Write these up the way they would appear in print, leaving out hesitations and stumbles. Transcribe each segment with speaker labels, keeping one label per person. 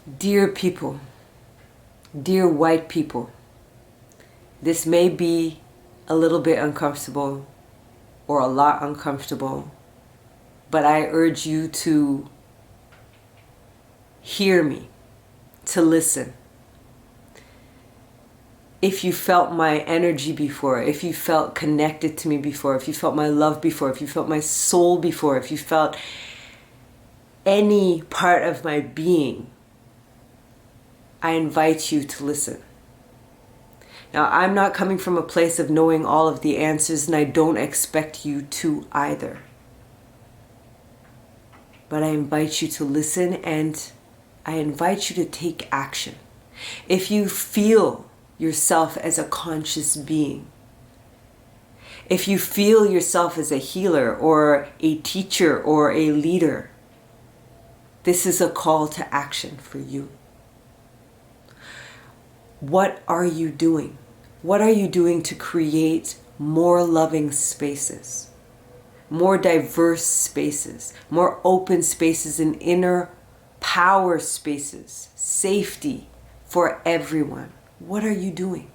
Speaker 1: Dear people, dear white people, this may be a little bit uncomfortable or a lot uncomfortable, but I urge you to hear me, to listen. If you felt my energy before, if you felt connected to me before, if you felt my love before, if you felt my soul before, if you felt any part of my being, I invite you to listen. Now, I'm not coming from a place of knowing all of the answers, and I don't expect you to either. But I invite you to listen, and I invite you to take action. If you feel yourself as a conscious being, if you feel yourself as a healer or a teacher or a leader, this is a call to action for you. What are you doing? What are you doing to create more loving spaces, more diverse spaces, more open spaces and inner power spaces, safety for everyone? What are you doing?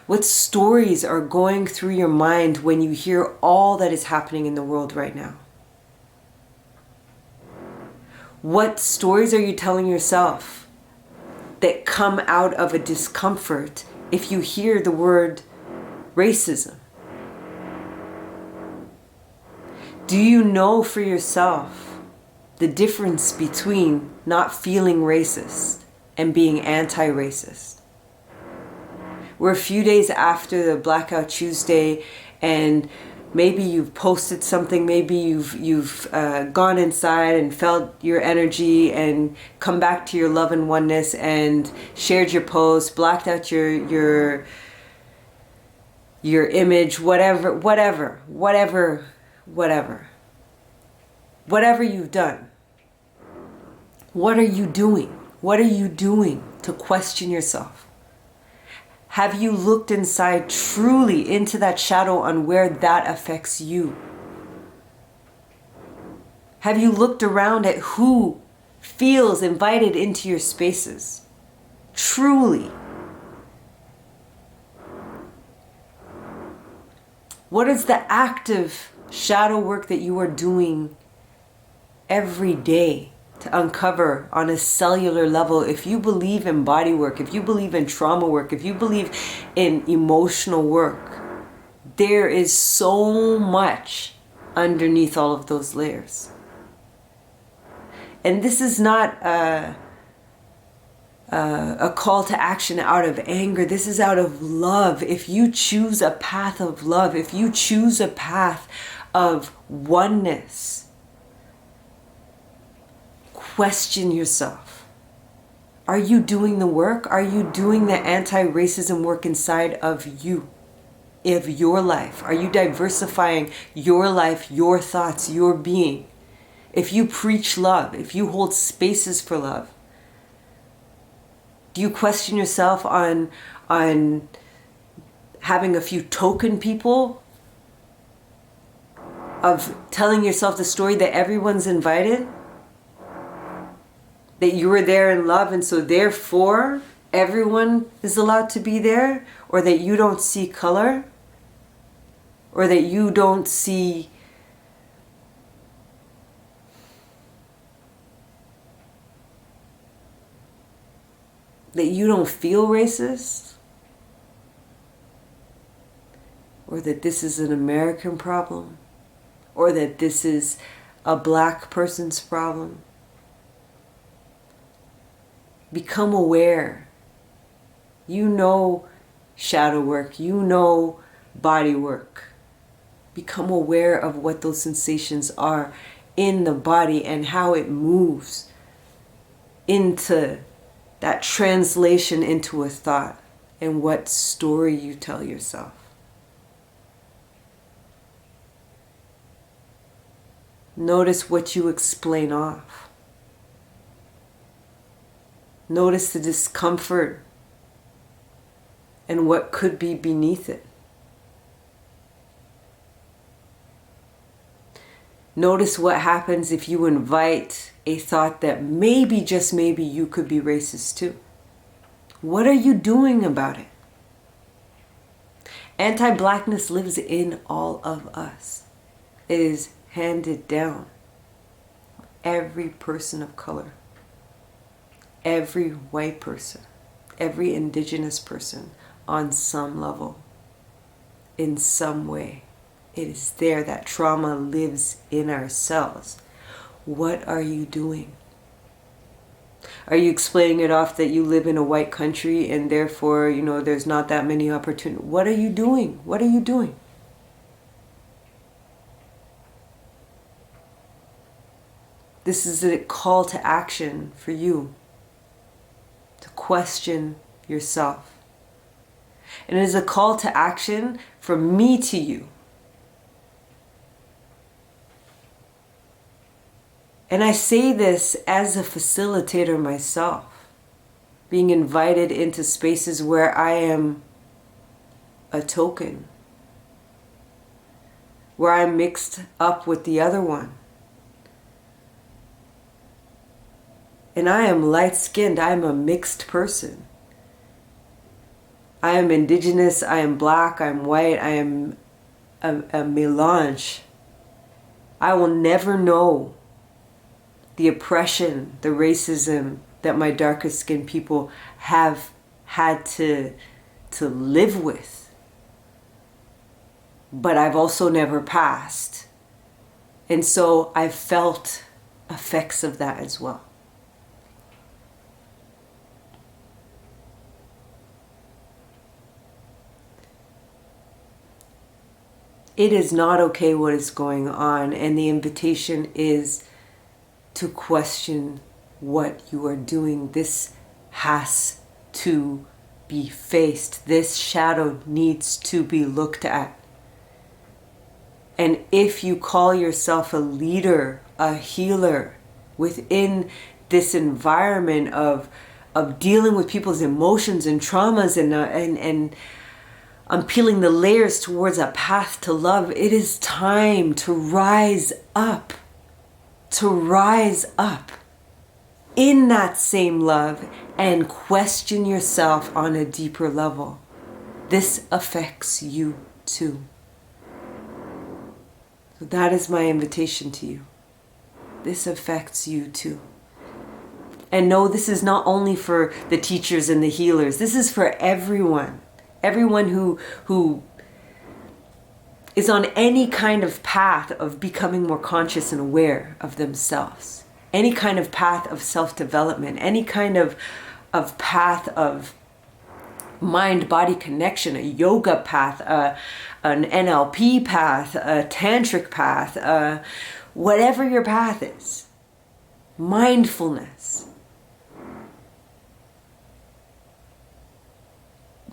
Speaker 1: What stories are going through your mind when you hear all that is happening in the world right now? What stories are you telling yourself that come out of a discomfort if you hear the word racism? Do you know for yourself the difference between not feeling racist and being anti-racist? We're a few days after the Blackout Tuesday, and maybe you've posted something, maybe you've gone inside and felt your energy and come back to your love and oneness and shared your post, blacked out your image, whatever you've done. What are you doing? What are you doing to question yourself? Have you looked inside truly into that shadow on where that affects you? Have you looked around at who feels invited into your spaces? Truly. What is the active shadow work that you are doing every day to uncover on a cellular level? If you believe in body work, if you believe in trauma work, if you believe in emotional work, there is so much underneath all of those layers. And this is not a call to action out of anger. This is out of love. If you choose a path of love, if you choose a path of oneness, question yourself. Are you doing the work? Are you doing the anti-racism work inside of you, of your life? Are you diversifying your life, your thoughts, your being? If you preach love, if you hold spaces for love, do you question yourself on having a few token people, of telling yourself the story that everyone's invited? That you were there in love, and so therefore everyone is allowed to be there? Or that you don't see color? Or that you don't see that you don't feel racist? Or that this is an American problem? Or that this is a black person's problem? Become aware. You know shadow work. You know body work. Become aware of what those sensations are in the body and how it moves into that translation into a thought, and what story you tell yourself. Notice what you explain off. Notice the discomfort and what could be beneath it. Notice what happens if you invite a thought that maybe, just maybe, you could be racist too. What are you doing about it? Anti-blackness lives in all of us. It is handed down. Every person of color, every white person, every indigenous person on some level, in some way. It is there. That trauma lives in ourselves. What are you doing? Are you explaining it off that you live in a white country and therefore, there's not that many opportunities? What are you doing? What are you doing? This is a call to action for you to question yourself. And it is a call to action from me to you. And I say this as a facilitator myself, being invited into spaces where I am a token, where I'm mixed up with the other one. And I am light-skinned, I am a mixed person. I am indigenous, I am black, I am white, I am a melange. I will never know the oppression, the racism that my darker skinned people have had to live with. But I've also never passed. And so I've felt effects of that as well. It is not okay what is going on, and the invitation is to question what you are doing. This has to be faced. This shadow needs to be looked at. And if you call yourself a leader, a healer within this environment of dealing with people's emotions and traumas and peeling the layers towards a path to love, it is time to rise up. To rise up in that same love and question yourself on a deeper level. This affects you too. So that is my invitation to you. This affects you too. And no, this is not only for the teachers and the healers. This is for everyone. Everyone who is on any kind of path of becoming more conscious and aware of themselves. Any kind of path of self-development. Any kind of path of mind-body connection. A yoga path, an NLP path, a tantric path, whatever your path is. Mindfulness.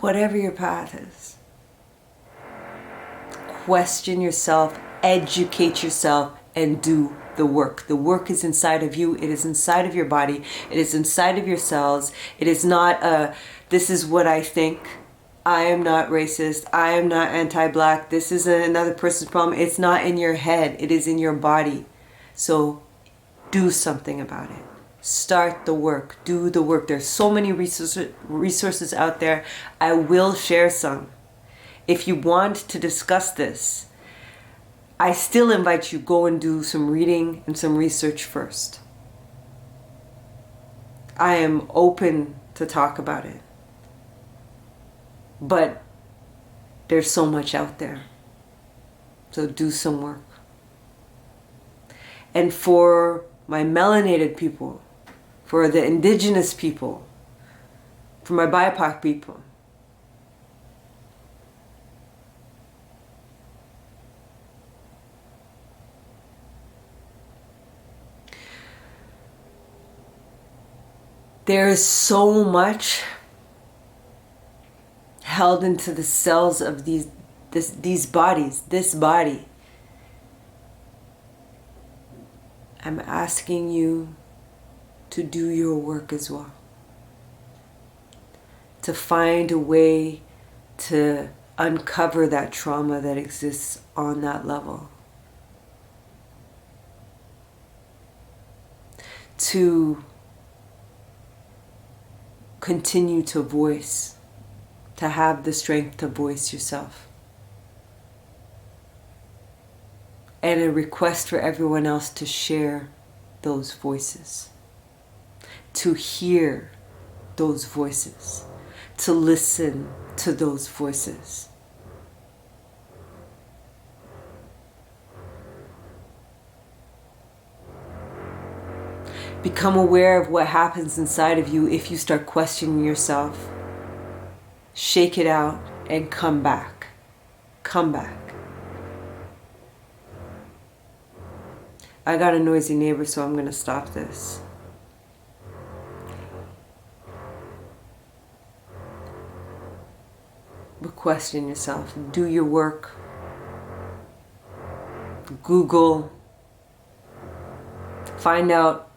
Speaker 1: Whatever your path is. Question yourself, educate yourself, and do the work. The work is inside of you. It is inside of your body. It is inside of your cells. It is not this is what I think. I am not racist. I am not anti-black. This is another person's problem. It's not in your head. It is in your body. So do something about it. Start the work. Do the work. There's so many resources out there. I will share some. If you want to discuss this, I still invite you go and do some reading and some research first. I am open to talk about it. But there's so much out there. So do some work. And for my melanated people, for the indigenous people, for my BIPOC people, there is so much held into the cells of these bodies, this body. I'm asking you to do your work as well. To find a way to uncover that trauma that exists on that level. to continue to voice, to have the strength to voice yourself. And a request for everyone else to share those voices, to hear those voices, to listen to those voices. Become aware of what happens inside of you if you start questioning yourself. Shake it out and come back. Come back. I got a noisy neighbor, so I'm going to stop this. But question yourself. Do your work. Google. Find out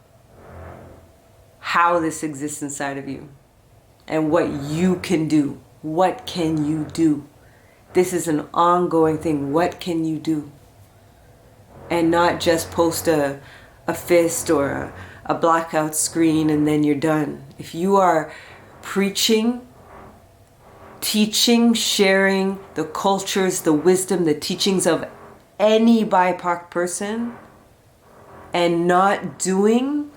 Speaker 1: how this exists inside of you and what you can do. What can you do? This is an ongoing thing. What can you do? And not just post a fist or a blackout screen and then you're done. If you are preaching, teaching, sharing the cultures, the wisdom, the teachings of any BIPOC person and not doing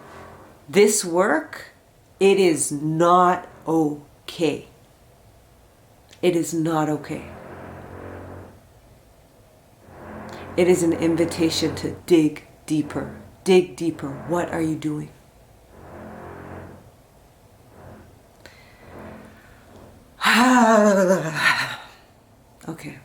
Speaker 1: this work, it is not okay. It is not okay. It is an invitation to dig deeper. Dig deeper. What are you doing? Okay.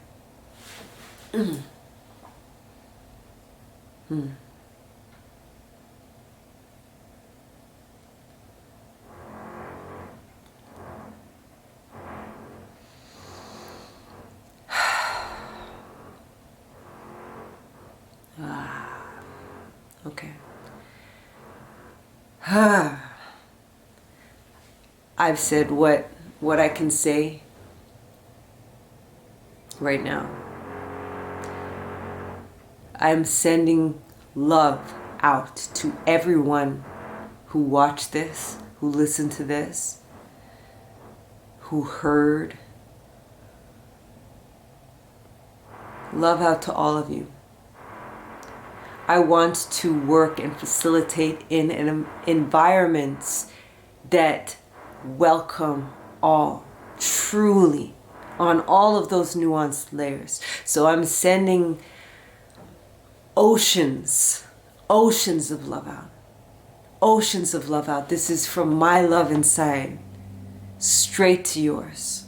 Speaker 1: Okay. I've said what I can say right now. I'm sending love out to everyone who watched this, who listened to this, who heard. Love out to all of you. I want to work and facilitate in environments that welcome all, truly, on all of those nuanced layers. So I'm sending oceans of love out. Oceans of love out. This is from my love inside, straight to yours.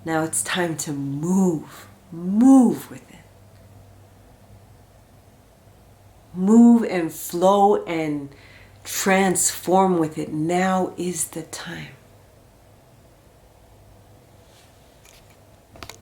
Speaker 1: Now it's time to move with it. Move and flow and transform with it. Now is the time.